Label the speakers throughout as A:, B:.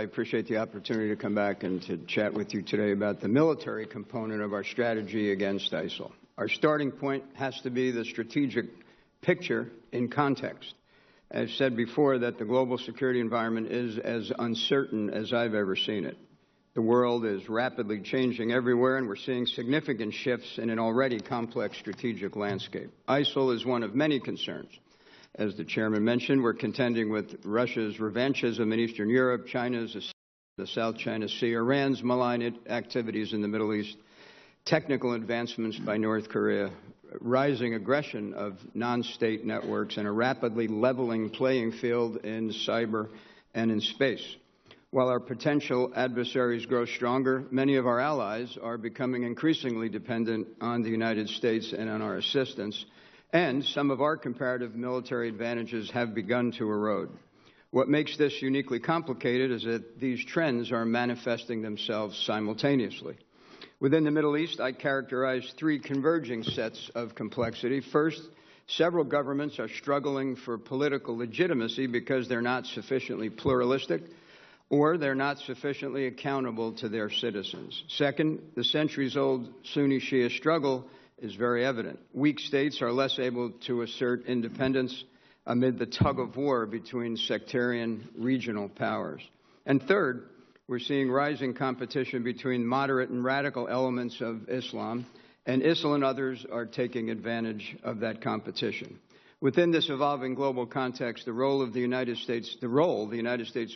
A: I appreciate the opportunity to come back and to chat with you today about the military component of our strategy against ISIL. Our starting point has to be the strategic picture in context. I've said before that the global security environment is as uncertain as I've ever seen it. The world is rapidly changing everywhere, and we're seeing significant shifts in an already complex strategic landscape. ISIL is one of many concerns. As the chairman mentioned, we're contending with Russia's revanchism in Eastern Europe, China's the South China Sea, Iran's malign activities in the Middle East, technical advancements by North Korea, rising aggression of non-state networks, and a rapidly leveling playing field in cyber and in space. While our potential adversaries grow stronger, many of our allies are becoming increasingly dependent on the United States and on our assistance, and some of our comparative military advantages have begun to erode. What makes this uniquely complicated is that these trends are manifesting themselves simultaneously. Within the Middle East, I characterize three converging sets of complexity. First, several governments are struggling for political legitimacy because they're not sufficiently pluralistic or they're not sufficiently accountable to their citizens. Second, the centuries-old Sunni-Shia struggle is very evident. Weak states are less able to assert independence amid the tug-of-war between sectarian regional powers. And third, we're seeing rising competition between moderate and radical elements of Islam, and ISIL and others are taking advantage of that competition. Within this evolving global context, the role the United States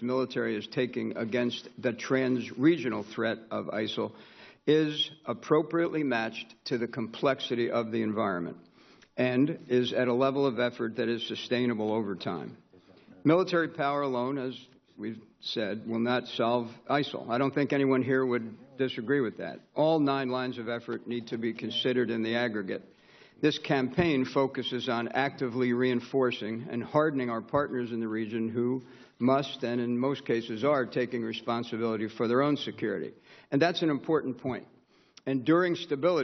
A: military is taking against the trans-regional threat of ISIL is appropriately matched to the complexity of the environment and is at a level of effort that is sustainable over time. Military power alone, as we've said, will not solve ISIL. I don't think anyone here would disagree with that. All 9 lines of effort need to be considered in the aggregate. This campaign focuses on actively reinforcing and hardening our partners in the region who must, and in most cases are, taking responsibility for their own security. And that's an important point. Enduring stability